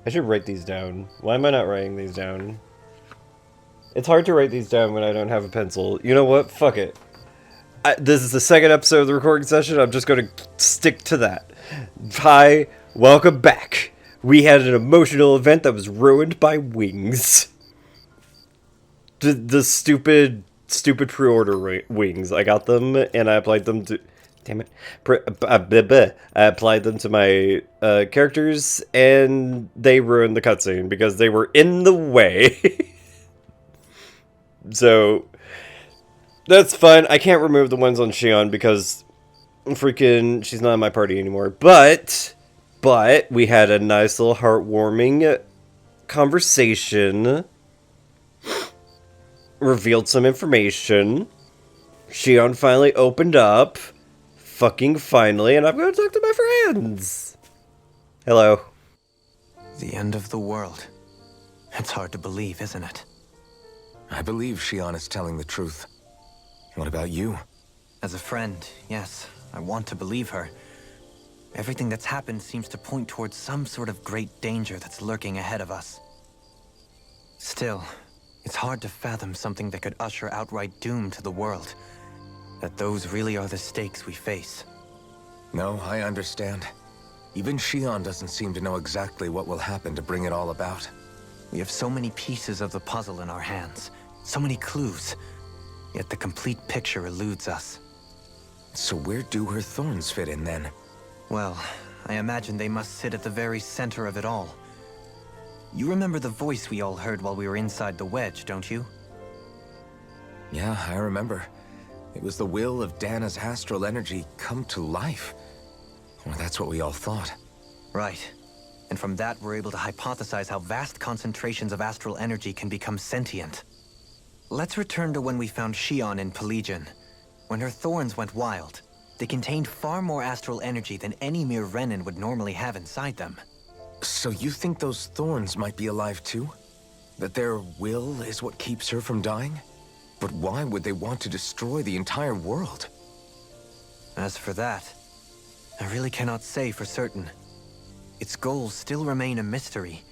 I should write these down. Why am I not writing these down? It's hard to write these down when I don't have a pencil. You know what? Fuck it. This is the second episode of the recording session. I'm just going to stick to that. Hi, welcome back. We had an emotional event that was ruined by wings. The stupid pre-order wings. I got them and I applied them to... Damn it. I applied them to my characters and they ruined the cutscene because they were in the way. So, that's fine. I can't remove the ones on Xion because freaking she's not in my party anymore. But we had a nice little heartwarming conversation. Revealed some information. Xion finally opened up. Fucking finally, and I'm going to talk to my friends. Hello. The end of the world. It's hard to believe, isn't it? I believe Xion is telling the truth. What about you? As a friend, yes, I want to believe her. Everything that's happened seems to point towards some sort of great danger that's lurking ahead of us. Still, it's hard to fathom something that could usher outright doom to the world. That those really are the stakes we face. No, I understand. Even Xion doesn't seem to know exactly what will happen to bring it all about. We have so many pieces of the puzzle in our hands, so many clues, yet the complete picture eludes us. So where do her thorns fit in then? Well, I imagine they must sit at the very center of it all. You remember the voice we all heard while we were inside the wedge, don't you? Yeah, I remember. It was the will of Dana's astral energy come to life. Well, that's what we all thought. Right. And from that, we're able to hypothesize how vast concentrations of astral energy can become sentient. Let's return to when we found Xion in Pelegion. When her thorns went wild, they contained far more astral energy than any mere Renin would normally have inside them. So you think those thorns might be alive too? That their will is what keeps her from dying? But why would they want to destroy the entire world? As for that, I really cannot say for certain. Its goals still remain a mystery.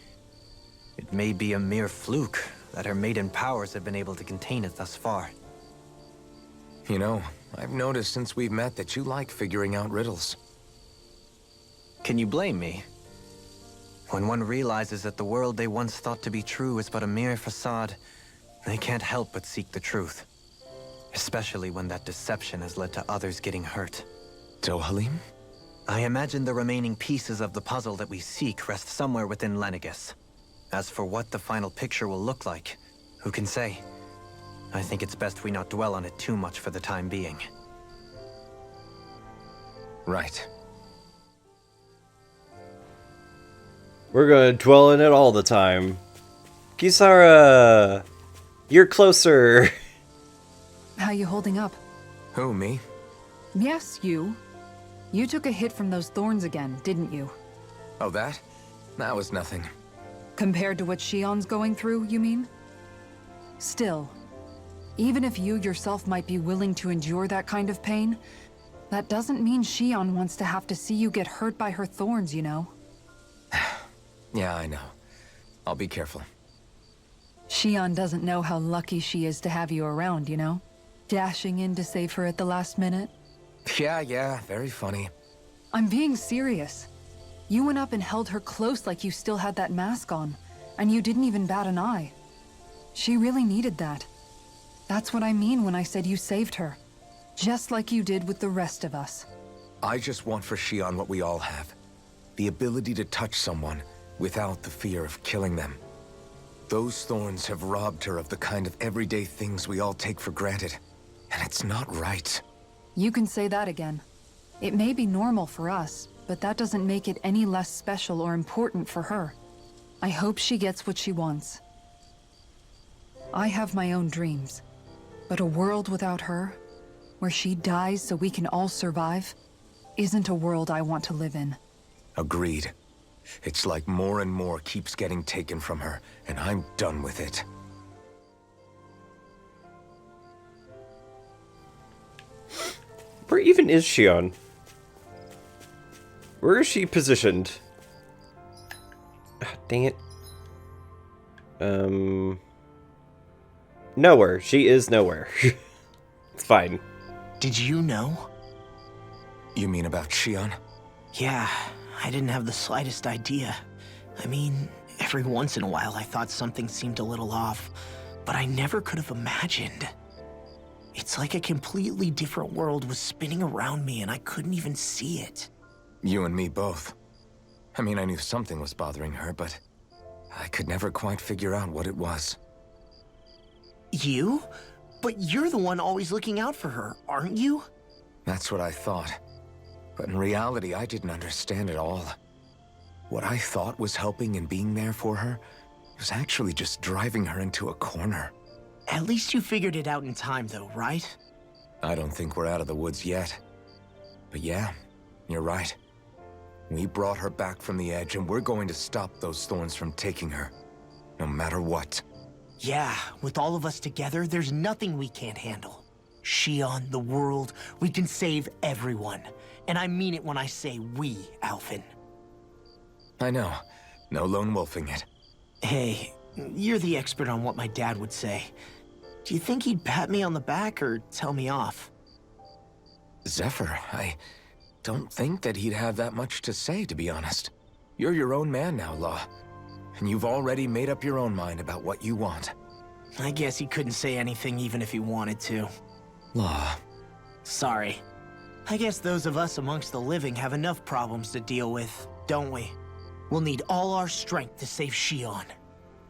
It may be a mere fluke that her maiden powers have been able to contain it thus far. You know, I've noticed since we've met that you like figuring out riddles. Can you blame me? When one realizes that the world they once thought to be true is but a mere facade, they can't help but seek the truth. Especially when that deception has led to others getting hurt. Dohalim? I imagine the remaining pieces of the puzzle that we seek rest somewhere within Lenegis. As for what the final picture will look like, who can say? I think it's best we not dwell on it too much for the time being. Right. We're going to dwell in it all the time. Kisara! You're closer. How you holding up? Who, me? Yes, you. You took a hit from those thorns again, didn't you? Oh, that? That was nothing. Compared to what Xion's going through, you mean? Still, even if you yourself might be willing to endure that kind of pain, that doesn't mean Xion wants to have to see you get hurt by her thorns, you know? Yeah, I know. I'll be careful. Xion doesn't know how lucky she is to have you around, you know? Dashing in to save her at the last minute. Yeah, very funny. I'm being serious. You went up and held her close like you still had that mask on, and you didn't even bat an eye. She really needed that. That's what I mean when I said you saved her. Just like you did with the rest of us. I just want for Xion what we all have. The ability to touch someone without the fear of killing them. Those thorns have robbed her of the kind of everyday things we all take for granted. And it's not right. You can say that again. It may be normal for us, but that doesn't make it any less special or important for her. I hope she gets what she wants. I have my own dreams, but a world without her, where she dies so we can all survive, isn't a world I want to live in. Agreed. It's like more and more keeps getting taken from her, and I'm done with it. Where even is Xion? Where is she positioned? Dang it. Nowhere. She is nowhere. It's fine. Did you know? You mean about Shion? Yeah, I didn't have the slightest idea. I mean, every once in a while I thought something seemed a little off, but I never could have imagined. It's like a completely different world was spinning around me and I couldn't even see it. You and me both. I mean, I knew something was bothering her, but I could never quite figure out what it was. You? But you're the one always looking out for her, aren't you? That's what I thought. But in reality, I didn't understand it all. What I thought was helping and being there for her was actually just driving her into a corner. At least you figured it out in time though, right? I don't think we're out of the woods yet. But yeah, you're right. We brought her back from the edge and we're going to stop those thorns from taking her. No matter what. Yeah, with all of us together, there's nothing we can't handle. Shion, the world, we can save everyone. And I mean it when I say we, Alphen. I know. No lone wolfing it. Hey, you're the expert on what my dad would say. Do you think he'd pat me on the back or tell me off? Zephyr, I don't think that he'd have that much to say, to be honest. You're your own man now, Law. And you've already made up your own mind about what you want. I guess he couldn't say anything even if he wanted to. Law. Sorry. I guess those of us amongst the living have enough problems to deal with, don't we? We'll need all our strength to save Shion.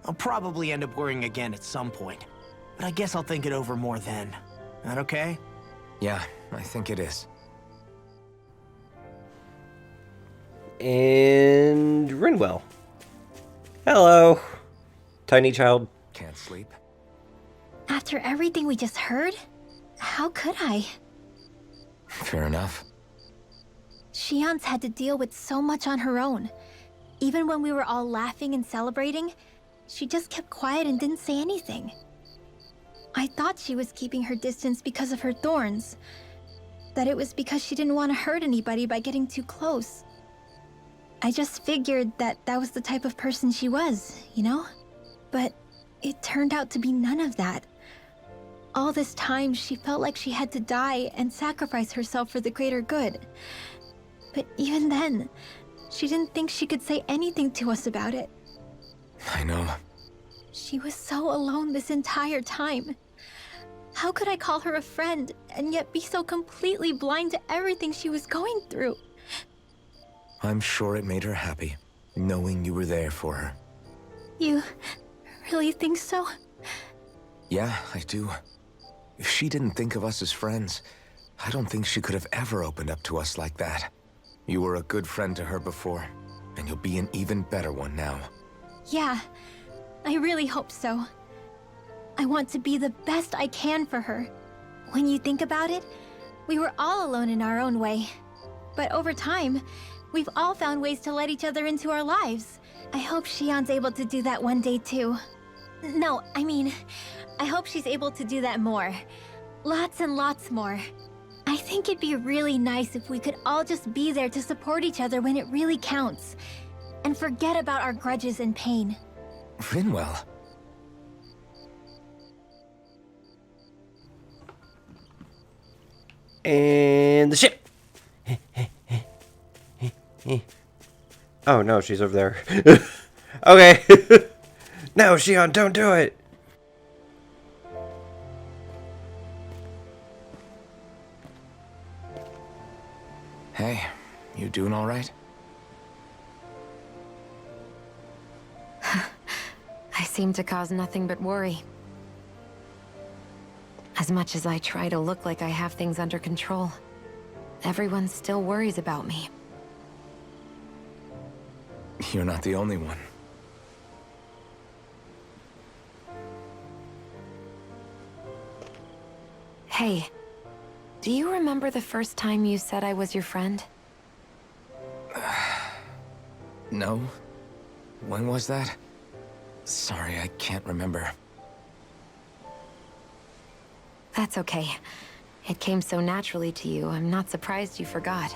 I'll probably end up worrying again at some point, but I guess I'll think it over more then. That okay? Yeah, I think it is. And Rinwell. Hello, tiny child. Can't sleep? After everything we just heard? How could I? Fair enough. Shion's had to deal with so much on her own. Even when we were all laughing and celebrating, she just kept quiet and didn't say anything. I thought she was keeping her distance because of her thorns. That it was because she didn't want to hurt anybody by getting too close. I just figured that that was the type of person she was, you know? But it turned out to be none of that. All this time, she felt like she had to die and sacrifice herself for the greater good. But even then, she didn't think she could say anything to us about it. I know. She was so alone this entire time. How could I call her a friend and yet be so completely blind to everything she was going through? I'm sure it made her happy, knowing you were there for her. You really think so? Yeah, I do. If she didn't think of us as friends, I don't think she could have ever opened up to us like that. You were a good friend to her before, and you'll be an even better one now. Yeah, I really hope so. I want to be the best I can for her. When you think about it, we were all alone in our own way. But over time, we've all found ways to let each other into our lives. I hope Shion's able to do that one day too. No, I mean, I hope she's able to do that more. Lots and lots more. I think it'd be really nice if we could all just be there to support each other when it really counts. And forget about our grudges and pain. Rinwell. And the ship. Oh no, she's over there. Okay. No, Shion, don't do it. Hey, you doing all right? I seem to cause nothing but worry. As much as I try to look like I have things under control, everyone still worries about me. You're not the only one. Hey, do you remember the first time you said I was your friend? No? When was that? Sorry, I can't remember. That's okay. It came so naturally to you, I'm not surprised you forgot.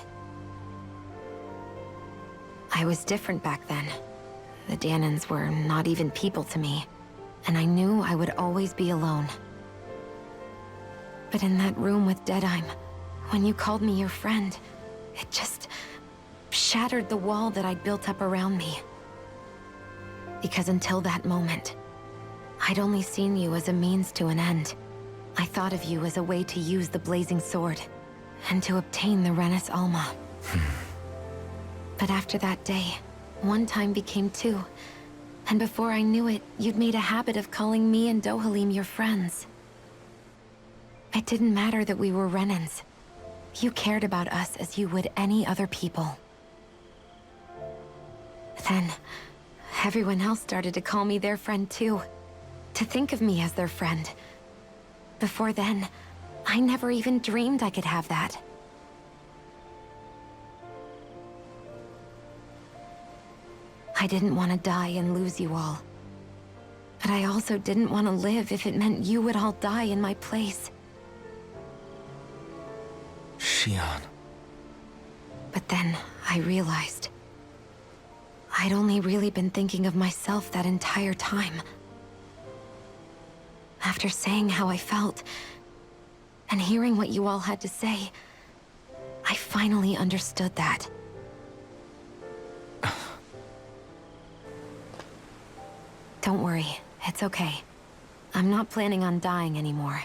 I was different back then. The Danans were not even people to me, and I knew I would always be alone. But in that room with Deadheim, when you called me your friend, it just shattered the wall that I'd built up around me. Because until that moment, I'd only seen you as a means to an end. I thought of you as a way to use the blazing sword, and to obtain the Renis Alma. But after that day, one time became two, and before I knew it, you'd made a habit of calling me and Dohalim your friends. It didn't matter that we were Renans. You cared about us as you would any other people. Then, everyone else started to call me their friend too. To think of me as their friend. Before then, I never even dreamed I could have that. I didn't want to die and lose you all. But I also didn't want to live if it meant you would all die in my place. Shion. But then I realized I'd only really been thinking of myself that entire time. After saying how I felt, and hearing what you all had to say, I finally understood that. Don't worry, it's okay. I'm not planning on dying anymore.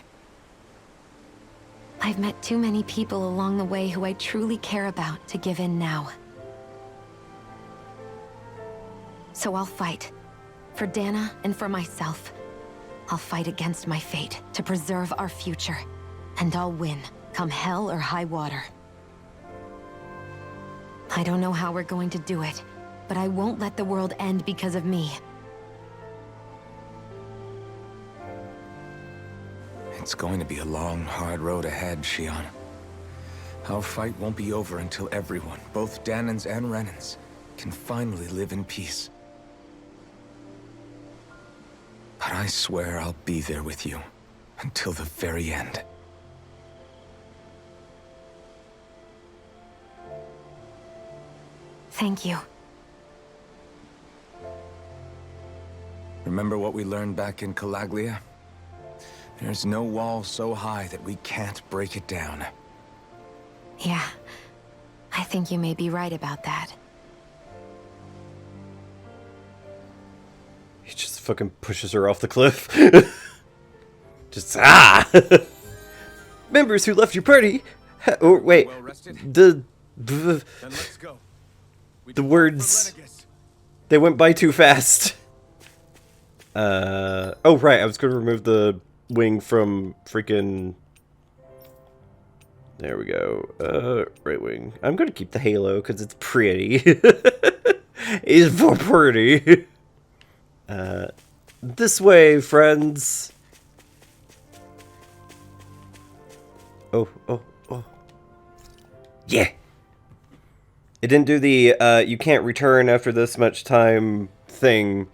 I've met too many people along the way who I truly care about to give in now. So I'll fight. For Dana and for myself. I'll fight against my fate to preserve our future. And I'll win, come hell or high water. I don't know how we're going to do it, but I won't let the world end because of me. It's going to be a long, hard road ahead, Shion. Our fight won't be over until everyone, both Danans and Renans, can finally live in peace. But I swear I'll be there with you until the very end. Thank you. Remember what we learned back in Calaglia? There's no wall so high that we can't break it down. Yeah, I think you may be right about that. He just fucking pushes her off the cliff. Just, ah! Members who left your party... Oh, wait. Well rested? The Then let's go. the words... They went by too fast. Oh, right. I was going to remove the wing from freaking... There we go. Right wing. I'm going to keep the halo because it's pretty. It's for pretty. This way, friends. Oh. Yeah. It didn't do the, you can't return after this much time thing.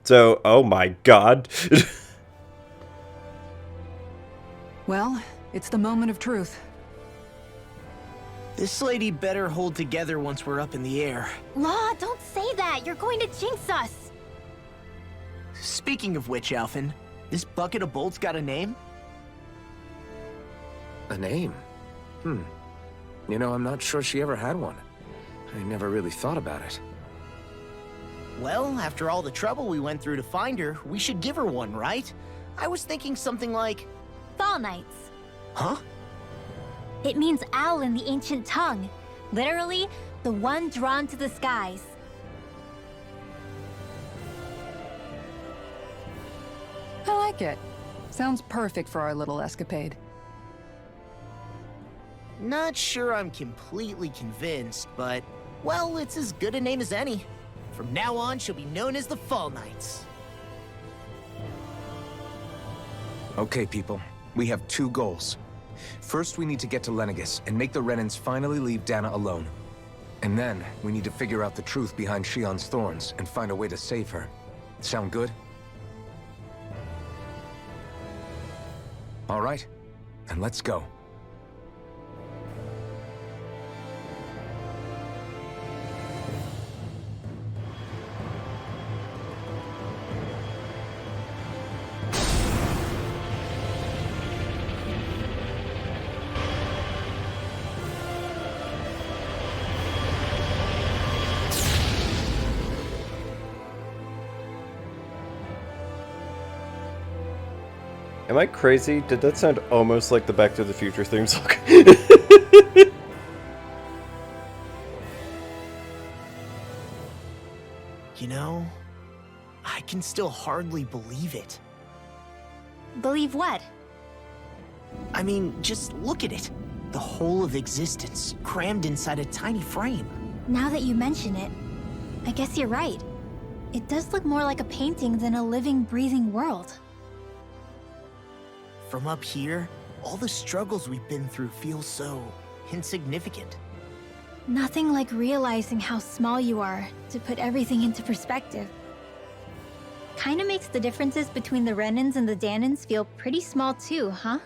So, oh my god. Well, it's the moment of truth. This lady better hold together once we're up in the air. Law, don't say that. You're going to jinx us. Speaking of which, Alphen, this bucket of bolts got a name? A name? You know, I'm not sure she ever had one. I never really thought about it. Well, after all the trouble we went through to find her, we should give her one, right? I was thinking something like... Fall Knights. Huh? It means owl in the ancient tongue. Literally, the one drawn to the skies. I like it. Sounds perfect for our little escapade. Not sure I'm completely convinced, but... Well, it's as good a name as any. From now on, she'll be known as the Fall Knights. Okay, people. We have two goals. First, we need to get to Lenegis and make the Renans finally leave Dana alone. And then, we need to figure out the truth behind Shion's thorns and find a way to save her. Sound good? All right, then let's go. Am I crazy? Did that sound almost like the Back to the Future theme song? You know, I can still hardly believe it. Believe what? I mean, just look at it. The whole of existence crammed inside a tiny frame. Now that you mention it, I guess you're right. It does look more like a painting than a living, breathing world. From up here, all the struggles we've been through feel so insignificant. Nothing like realizing how small you are to put everything into perspective. Kinda makes the differences between the Renans and the Danans feel pretty small too, huh?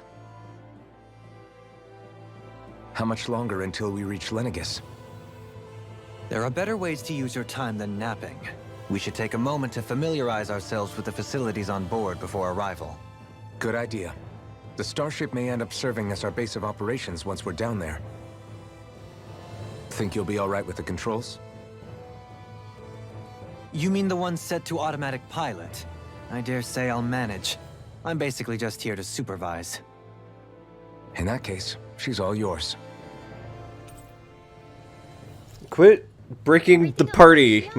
How much longer until we reach Lenegis? There are better ways to use your time than napping. We should take a moment to familiarize ourselves with the facilities on board before arrival. Good idea. The starship may end up serving as our base of operations once we're down there. Think you'll be all right with the controls? You mean the one set to automatic pilot? I dare say I'll manage. I'm basically just here to supervise. In that case, she's all yours. Quit breaking the party.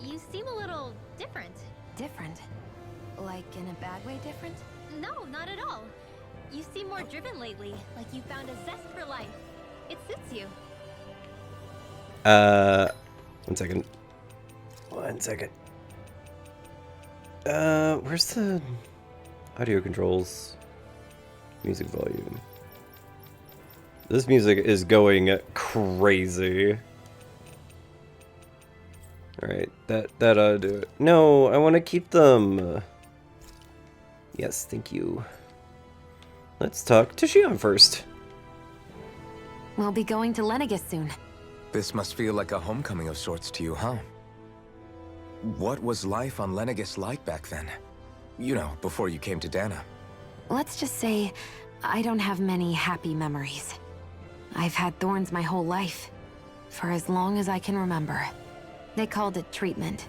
You seem a little different. Different? Like in a bad way different? No, not at all. You seem more driven lately, like you found a zest for life. It suits you. 1 second. 1 second. Where's the audio controls? Music volume. This music is going crazy. Alright, that ought to do it. No, I want to keep them. Yes, thank you. Let's talk to Shionne first. We'll be going to Lenegis soon. This must feel like a homecoming of sorts to you, huh? What was life on Lenegis like back then? You know, before you came to Dana. Let's just say, I don't have many happy memories. I've had thorns my whole life, for as long as I can remember. They called it treatment,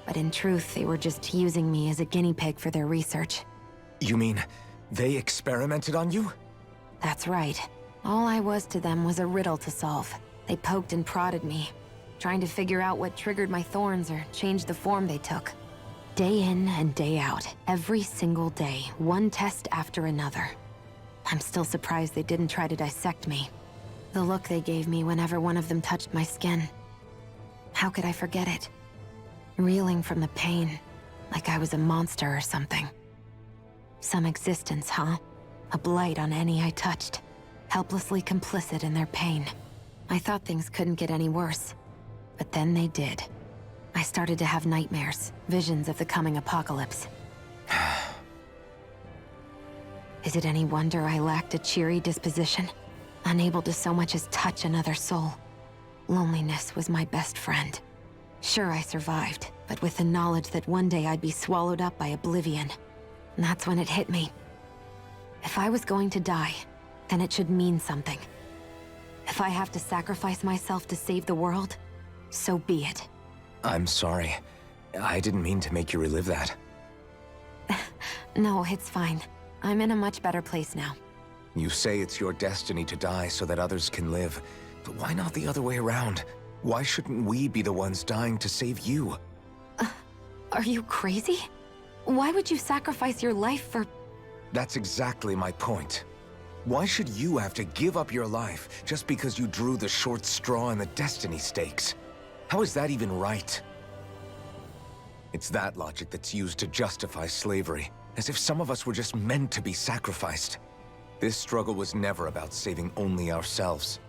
but in truth, they were just using me as a guinea pig for their research. You mean, they experimented on you? That's right. All I was to them was a riddle to solve. They poked and prodded me, trying to figure out what triggered my thorns or changed the form they took. Day in and day out, every single day, one test after another. I'm still surprised they didn't try to dissect me. The look they gave me whenever one of them touched my skin. How could I forget it? Reeling from the pain, like I was a monster or something. Some existence, huh? A blight on any I touched, helplessly complicit in their pain. I thought things couldn't get any worse, but then they did. I started to have nightmares, visions of the coming apocalypse. Is it any wonder I lacked a cheery disposition? Unable to so much as touch another soul. Loneliness was my best friend. Sure, I survived, but with the knowledge that one day I'd be swallowed up by oblivion. And that's when it hit me. If I was going to die, then it should mean something. If I have to sacrifice myself to save the world, so be it. I'm sorry. I didn't mean to make you relive that. No, it's fine. I'm in a much better place now. You say it's your destiny to die so that others can live. But why not the other way around? Why shouldn't we be the ones dying to save you? Are you crazy? Why would you sacrifice your life for... That's exactly my point. Why should you have to give up your life just because you drew the short straw in the destiny stakes? How is that even right? It's that logic that's used to justify slavery, as if some of us were just meant to be sacrificed. This struggle was never about saving only ourselves.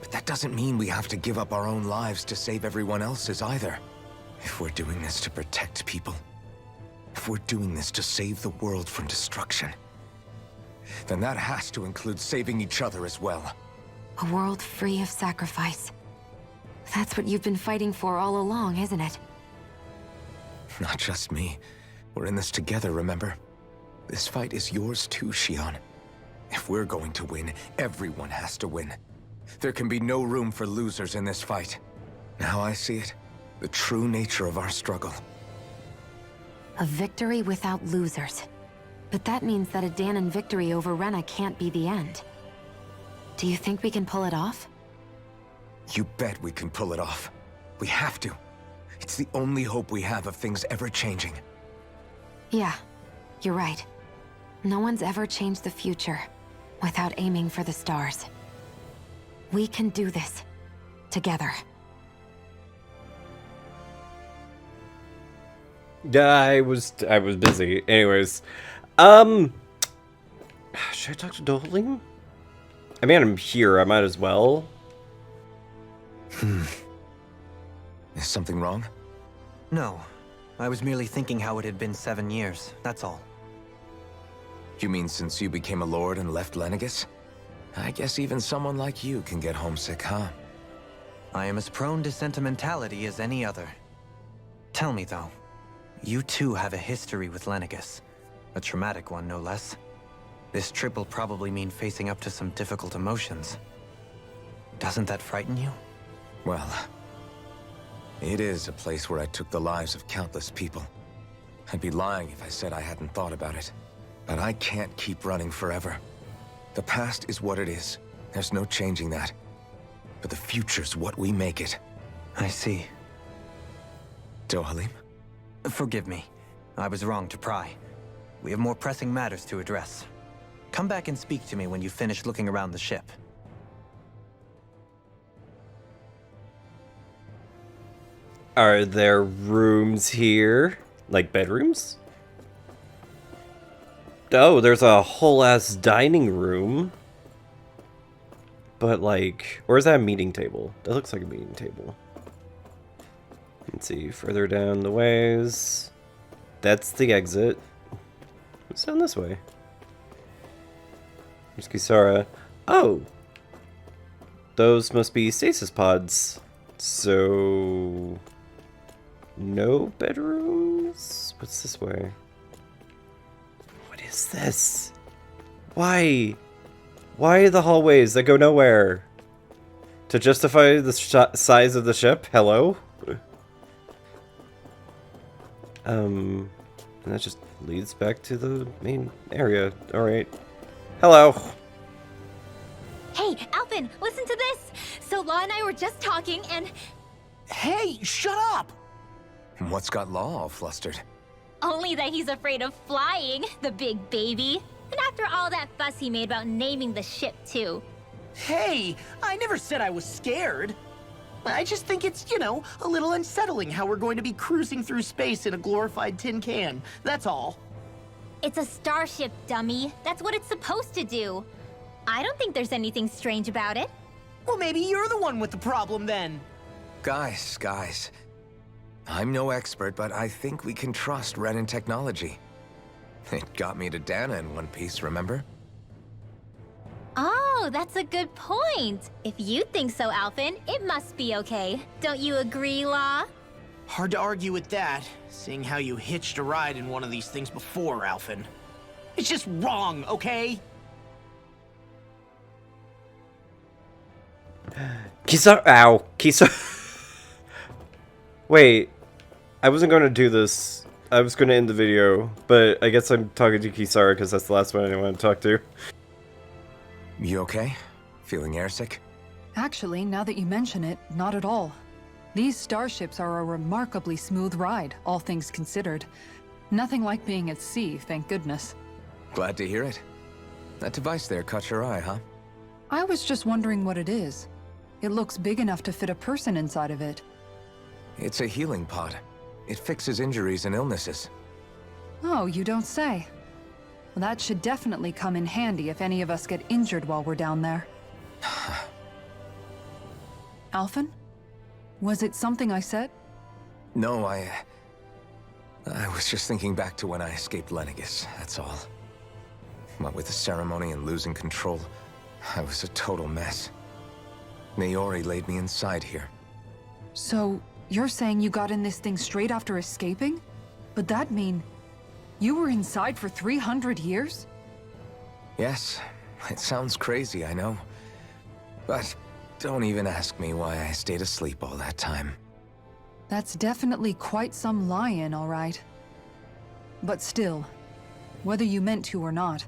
But that doesn't mean we have to give up our own lives to save everyone else's either. If we're doing this to protect people, if we're doing this to save the world from destruction, then that has to include saving each other as well. A world free of sacrifice. That's what you've been fighting for all along, isn't it? Not just me. We're in this together, remember? This fight is yours too, Shionne. If we're going to win, everyone has to win. There can be no room for losers in this fight. Now I see it. The true nature of our struggle. A victory without losers. But that means that a Dahnan victory over Rena can't be the end. Do you think we can pull it off? You bet we can pull it off. We have to. It's the only hope we have of things ever changing. Yeah, you're right. No one's ever changed the future without aiming for the stars. We can do this. Together. Yeah, I was busy. Anyways, should I talk to Dohalim? I mean, I'm here. I might as well. Is something wrong? No. I was merely thinking how it had been 7 years, that's all. You mean since you became a lord and left Lenegis? I guess even someone like you can get homesick, huh? I am as prone to sentimentality as any other. Tell me, though, you too have a history with Lenegis. A traumatic one, no less. This trip will probably mean facing up to some difficult emotions. Doesn't that frighten you? Well, it is a place where I took the lives of countless people. I'd be lying if I said I hadn't thought about it. But I can't keep running forever. The past is what it is. There's no changing that. But the future's what we make it. I see. Dohalim? Forgive me. I was wrong to pry. We have more pressing matters to address. Come back and speak to me when you finish looking around the ship. Are there rooms here? Like bedrooms? Oh, there's a whole ass dining room. But like, or is that a meeting table? That looks like a meeting table. Let's see, further down the ways. That's the exit. What's down this way? There's Kisara. Oh! Those must be stasis pods. So... no bedrooms? What's this way? What is this? Why? Why the hallways that go nowhere? To justify the size of the ship? Hello? And that just leads back to the main area. Alright. Hello. Hey, Alphen, listen to this! So Law and I were just talking and... Hey, shut up! What's got Law all flustered? Only that he's afraid of flying, the big baby. And after all that fuss he made about naming the ship, too. Hey, I never said I was scared. I just think it's, you know, a little unsettling how we're going to be cruising through space in a glorified tin can. That's all. It's a starship, dummy. That's what it's supposed to do. I don't think there's anything strange about it. Well, maybe you're the one with the problem then. Guys. I'm no expert, but I think we can trust Renan technology. It got me to Dahna in one piece, remember? Oh, that's a good point. If you think so, Alphen, it must be okay. Don't you agree, Law? Hard to argue with that, seeing how you hitched a ride in one of these things before, Alphen. It's just wrong, okay? Kisara. Ow. Kisara. Wait. I wasn't going to do this. I was going to end the video, but I guess I'm talking to Kisara because that's the last one I want to talk to. You okay? Feeling airsick? Actually, now that you mention it, not at all. These starships are a remarkably smooth ride, all things considered. Nothing like being at sea, thank goodness. Glad to hear it. That device there caught your eye, huh? I was just wondering what it is. It looks big enough to fit a person inside of it. It's a healing pod. It fixes injuries and illnesses. Oh, you don't say. Well, that should definitely come in handy if any of us get injured while we're down there. Alphen? Was it something I said? No, I was just thinking back to when I escaped Lenegis, that's all. What with the ceremony and losing control, I was a total mess. Naori laid me inside here. So, you're saying you got in this thing straight after escaping? But that mean... you were inside for 300 years? Yes, it sounds crazy, I know. But don't even ask me why I stayed asleep all that time. That's definitely quite some lie-in, all right. But still, whether you meant to or not.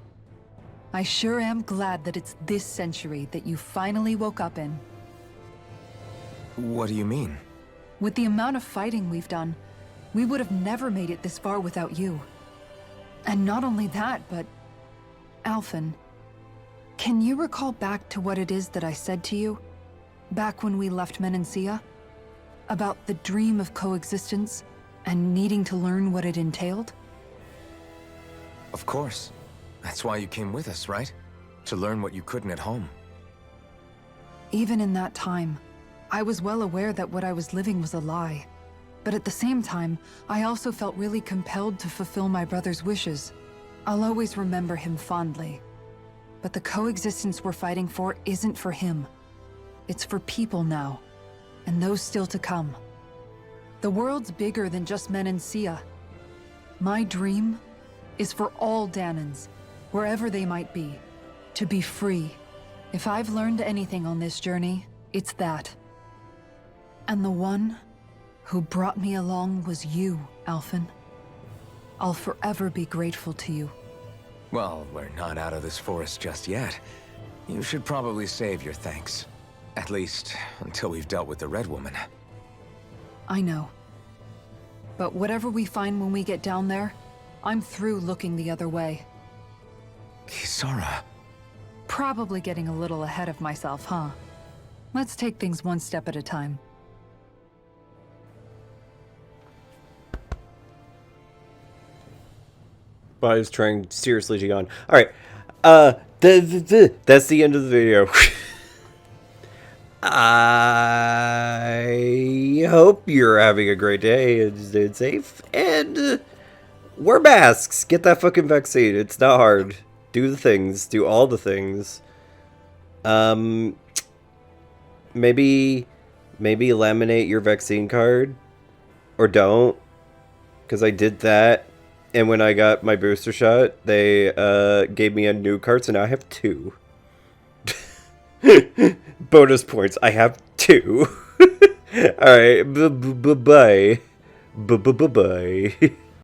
I sure am glad that it's this century that you finally woke up in. What do you mean? With the amount of fighting we've done, we would have never made it this far without you. And not only that, but... Alphen, can you recall back to what it is that I said to you? Back when we left Menancia? About the dream of coexistence, and needing to learn what it entailed? Of course. That's why you came with us, right? To learn what you couldn't at home. Even in that time, I was well aware that what I was living was a lie. But at the same time, I also felt really compelled to fulfill my brother's wishes. I'll always remember him fondly. But the coexistence we're fighting for isn't for him. It's for people now, and those still to come. The world's bigger than just Menancia. My dream is for all Dahnans, wherever they might be, to be free. If I've learned anything on this journey, it's that. And the one who brought me along was you, Alphen. I'll forever be grateful to you. Well, we're not out of this forest just yet. You should probably save your thanks. At least, until we've dealt with the Red Woman. I know. But whatever we find when we get down there, I'm through looking the other way. Kisara. Probably getting a little ahead of myself, huh? Let's take things one step at a time. But I was trying seriously to yawn. Alright. That's the end of the video. I hope you're having a great day and staying safe. And wear masks. Get that fucking vaccine. It's not hard. Do the things. Do all the things. Maybe laminate your vaccine card. Or don't. Because I did that. And when I got my booster shot, they gave me a new card, so now I have 2. Bonus points. I have 2. Alright. Bye. Bye.